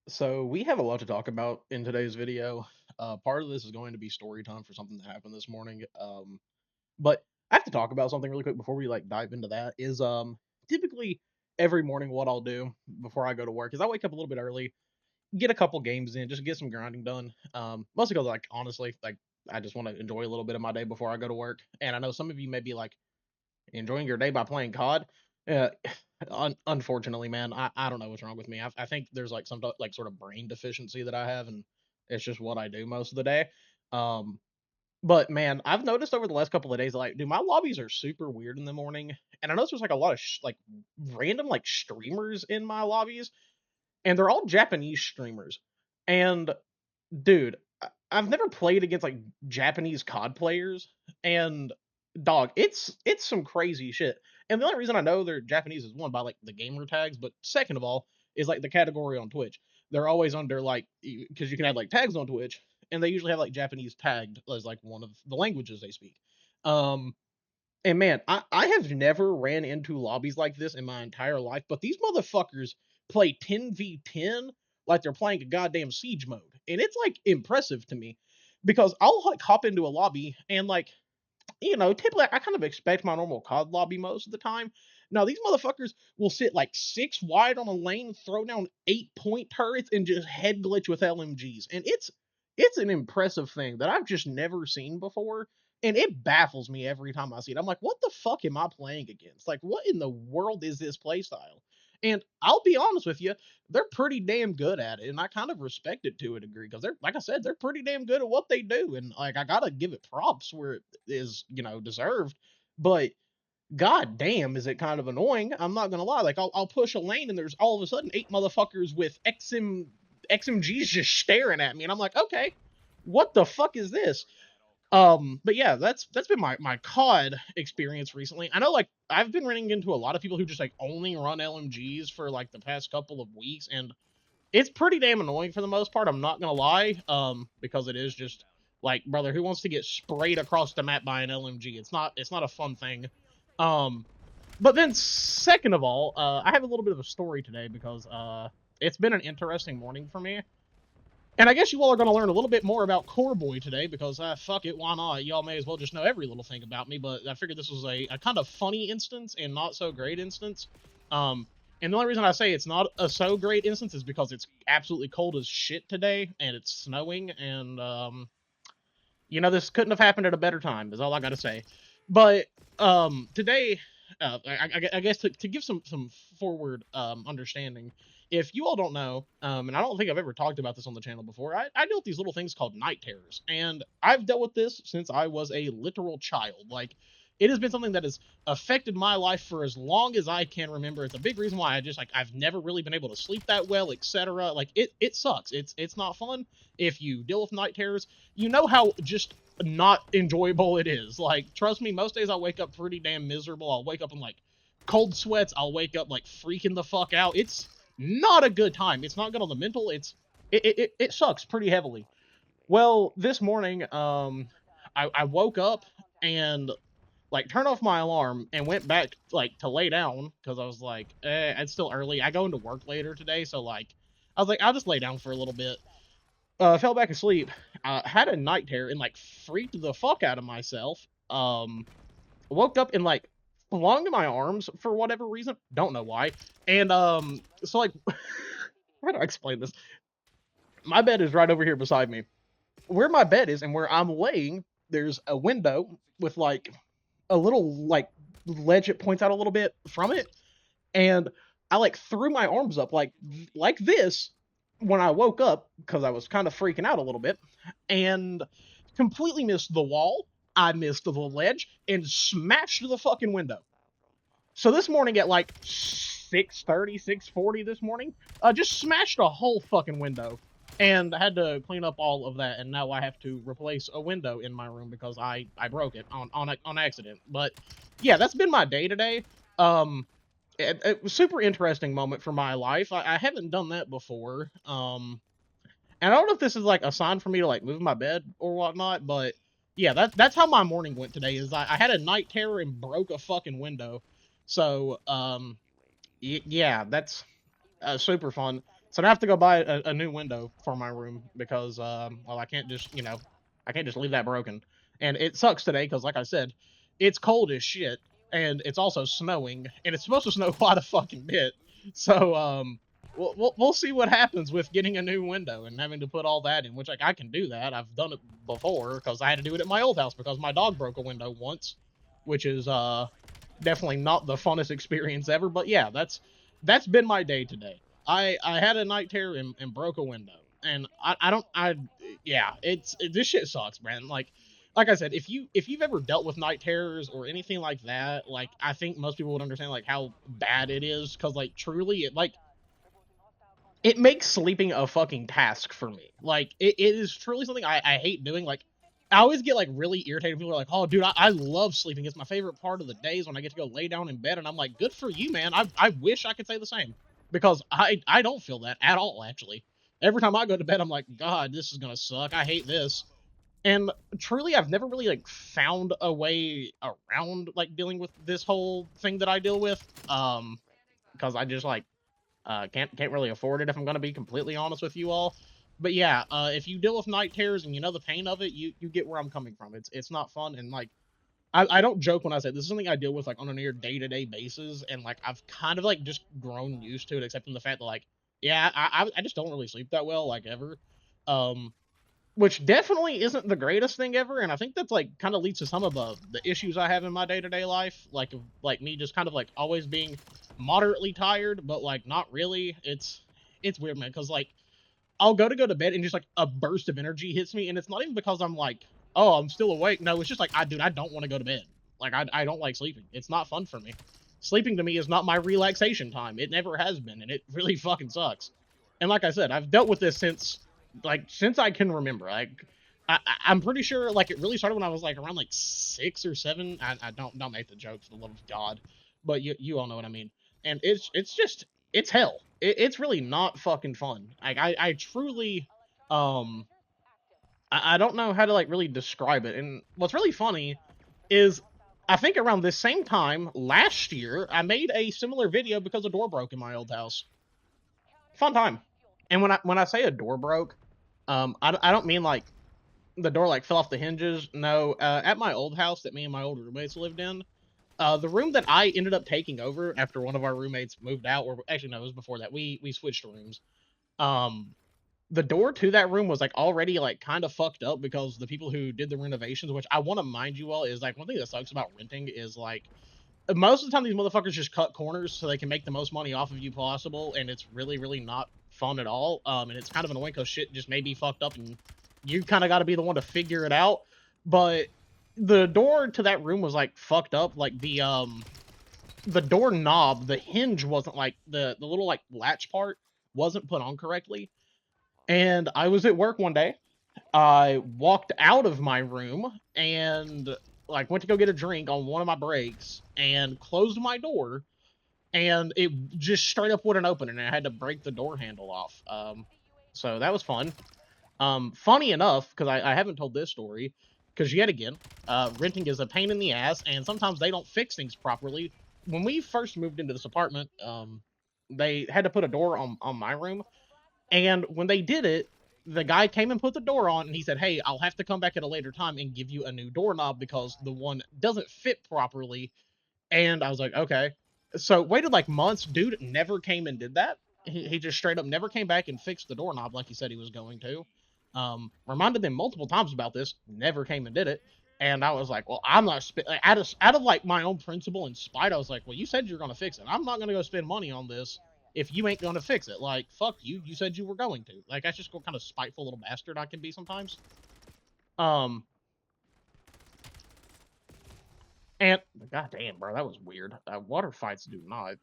So we have a lot to talk about in today's video. Part of this is going to be story time for something that happened this morning. But I have to talk about something really quick before we dive into that. Is typically every morning what I'll do before I go to work is I wake up a little bit early, get a couple games in, just get some grinding done. Mostly because honestly I just want to enjoy a little bit of my day before I go to work. And I know some of you may be enjoying your day by playing COD. Uh, unfortunately, man, I don't know what's wrong with me. I think there's some sort of brain deficiency that I have, and it's just what I do most of the day. Um, but man, I've noticed over the last couple of days, dude, my lobbies are super weird in the morning, and I notice there's a lot of random streamers in my lobbies, and they're all Japanese streamers. And dude, I've never played against Japanese COD players, and dog, it's some crazy shit. And the only reason I know they're Japanese is one by the gamer tags, but second of all is the category on Twitch. They're always under because you can have tags on Twitch, and they usually have Japanese tagged as one of the languages they speak. Um, and man, I have never ran into lobbies like this in my entire life, but these motherfuckers play 10v10 like they're playing a goddamn siege mode. And it's impressive to me because I'll hop into a lobby and typically I kind of expect my normal COD lobby most of the time. Now these motherfuckers will sit six wide on a lane, throw down 8-point turrets, and just head glitch with LMGs. And it's an impressive thing that I've just never seen before. And it baffles me every time I see it. I'm like, what the fuck am I playing against? What in the world is this playstyle? And I'll be honest with you, they're pretty damn good at it, and I kind of respect it to a degree because they're, like I said, they're pretty damn good at what they do, and I gotta give it props where it is, deserved. But god damn, is it kind of annoying? I'm not gonna lie. I'll push a lane, and there's all of a sudden eight motherfuckers with XMGs just staring at me, and I'm like, okay, what the fuck is this? But yeah, that's been my COD experience recently. I know I've been running into a lot of people who just only run LMGs for the past couple of weeks, and it's pretty damn annoying for the most part. I'm not gonna lie, because it is just brother, who wants to get sprayed across the map by an LMG? It's not a fun thing. Um, but then second of all, I have a little bit of a story today because it's been an interesting morning for me. And I guess you all are going to learn a little bit more about Core Boy today because, fuck it, why not? Y'all may as well just know every little thing about me, but I figured this was a kind of funny instance and not so great instance. Um, and the only reason I say it's not a so great instance is because it's absolutely cold as shit today, and it's snowing, and, this couldn't have happened at a better time, is all I got to say. But today, I guess to give some forward understanding, if you all don't know, and I don't think I've ever talked about this on the channel before, I deal with these little things called night terrors, and I've dealt with this since I was a literal child. It has been something that has affected my life for as long as I can remember. It's a big reason why I've never really been able to sleep that well, etc. It sucks. It's not fun if you deal with night terrors. You know how just not enjoyable it is. Trust me, most days I wake up pretty damn miserable. I'll wake up in cold sweats. I'll wake up freaking the fuck out. It's not a good time. It's not good on the mental. It sucks pretty heavily. Well, this morning, I woke up and turned off my alarm and went back to lay down because I was it's still early. I go into work later today, so I was like, I'll just lay down for a little bit. Fell back asleep. Had a night terror and freaked the fuck out of myself. Woke up and flung my arms for whatever reason. Don't know why. And so how do I explain this? My bed is right over here beside me. Where my bed is and where I'm laying, there's a window with a little ledge that points out a little bit from it, and I threw my arms up like this when I woke up because I was kind of freaking out a little bit, and completely missed the wall. I missed the ledge and smashed the fucking window. So this morning at 6:30, 6:40 this morning, just smashed a whole fucking window. And I had to clean up all of that, and now I have to replace a window in my room because I broke it on accident. But yeah, that's been my day today. It was a super interesting moment for my life. I haven't done that before. And I don't know if this is a sign for me to move my bed or whatnot, but yeah, that's how my morning went today. Is I had a night terror and broke a fucking window. So yeah, that's super fun. So I have to go buy a new window for my room because, well, I can't just, I can't just leave that broken. And it sucks today because, like I said, it's cold as shit, and it's also snowing, and it's supposed to snow quite a fucking bit. So, we'll see what happens with getting a new window and having to put all that in, which, like, I can do that. I've done it before because I had to do it at my old house because my dog broke a window once, which is, definitely not the funnest experience ever. But yeah, that's been my day today. I had a night terror and broke a window, and yeah, this shit sucks, man. Like I said, if you've ever dealt with night terrors or anything like that, like I think most people would understand like how bad it is, because like truly it makes sleeping a fucking task for me. Like it is truly something I hate doing. Like I always get like really irritated. People are like, "Oh, dude, I love sleeping. It's my favorite part of the days when I get to go lay down in bed." And I'm like, "Good for you, man. I wish I could say the same because I don't feel that at all. Actually, every time I go to bed, I'm like, God, this is gonna suck. I hate this." And truly, I've never really like found a way around like dealing with this whole thing that I deal with. Because I just like can't really afford it if I'm gonna be completely honest with you all. But yeah, if you deal with night terrors and you know the pain of it, you get where I'm coming from. It's not fun, and like I don't joke when I say this is something I deal with like on a near day-to-day basis, and like I've kind of like just grown used to it, except in the fact that like yeah, I just don't really sleep that well like ever. Um, which definitely isn't the greatest thing ever, and I think that's like kind of leads to some of the issues I have in my day-to-day life, like me just kind of like always being moderately tired, but like not really. It's weird, man, because like I'll go to bed and just like a burst of energy hits me, and it's not even because I'm like, oh, I'm still awake. No, it's just like dude, I don't want to go to bed. Like I don't like sleeping. It's not fun for me. Sleeping to me is not my relaxation time. It never has been, and it really fucking sucks. And like I said, I've dealt with this since I can remember. Like I'm pretty sure like it really started when I was like around like 6 or 7. I don't make the joke for the love of God, but you all know what I mean. And it's just it's hell. It's really not fucking fun. Like I truly um I don't know how to like really describe it. And what's really funny is I think around this same time last year I made a similar video because a door broke in my old house. Fun time. And when I say a door broke, I don't mean like the door like fell off the hinges. No, at my old house that me and my old roommates lived in, the room that I ended up taking over after one of our roommates moved out, or actually no, it was before that. We switched rooms. Um, the door to that room was like already like kind of fucked up because the people who did the renovations, which I want to mind you all, is like one thing that sucks about renting is like most of the time these motherfuckers just cut corners so they can make the most money off of you possible, and it's really not fun at all. And it's kind of annoying because shit just may be fucked up, and you kind of got to be the one to figure it out. But the door to that room was like fucked up. Like the door knob, the hinge wasn't like the little like latch part wasn't put on correctly. And I was at work one day. I walked out of my room and like went to go get a drink on one of my breaks and closed my door, and it just straight up wouldn't open, and I had to break the door handle off. So that was fun. Funny enough, because I haven't told this story, because yet again, renting is a pain in the ass, and sometimes they don't fix things properly. When we first moved into this apartment, they had to put a door on my room, and when they did it, the guy came and put the door on, and he said, "Hey, I'll have to come back at a later time and give you a new doorknob because the one doesn't fit properly." And I was like, "Okay." So waited like months. Dude never came and did that. He just straight up never came back and fixed the doorknob like he said he was going to. Reminded them multiple times about this. Never came and did it. And I was like, "Well, I'm not out of like my own principle and spite. I was like, well, you said you're gonna fix it. I'm not gonna go spend money on this if you ain't gonna fix it. Like, fuck you. You said you were going to. Like, that's just what kind of spiteful little bastard I can be sometimes." Um, and god damn, bro, that was weird. Water fights do not.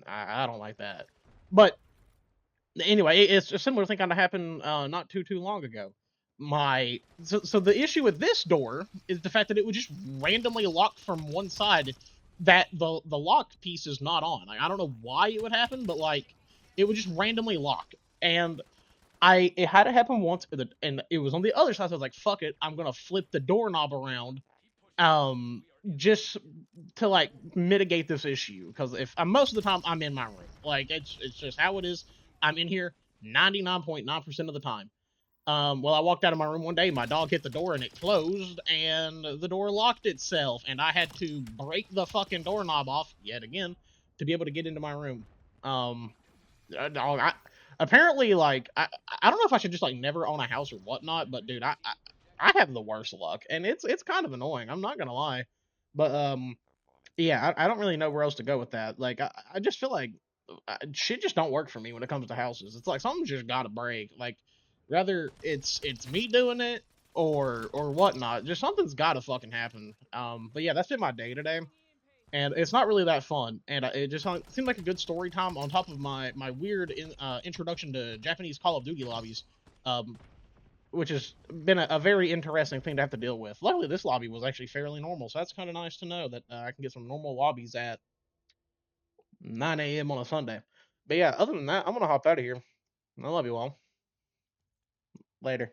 I don't like that. But anyway, it's a similar thing kind of happened not too long ago. So the issue with this door is the fact that it would just randomly lock from one side that the lock piece is not on. Like I don't know why it would happen, but like it would just randomly lock. And it had to happen once, and it was on the other side. So I was like, "Fuck it, I'm gonna flip the doorknob around, just to like mitigate this issue." Because if most of the time I'm in my room, like it's just how it is. I'm in here. 99.9% of the time. Well, I walked out of my room one day, my dog hit the door and it closed, and the door locked itself, and I had to break the fucking doorknob off yet again to be able to get into my room. Um, dog, apparently, like, I don't know if I should just like never own a house or whatnot, but dude, I have the worst luck, and it's kind of annoying. I'm not gonna lie, but yeah, I don't really know where else to go with that. Like, I just feel like shit just don't work for me when it comes to houses. It's like something's just got to break. Like, rather it's me doing it or whatnot. Just something's got to fucking happen. But yeah, that's been my day today, and it's not really that fun. And it just seemed like a good story time on top of my weird introduction to Japanese Call of Duty lobbies. Um, which has been a very interesting thing to have to deal with. Luckily, this lobby was actually fairly normal, so that's kind of nice to know that I can get some normal lobbies at 9 a.m. on a Sunday. But yeah, other than that, I'm gonna hop out of here. I love you all. Later.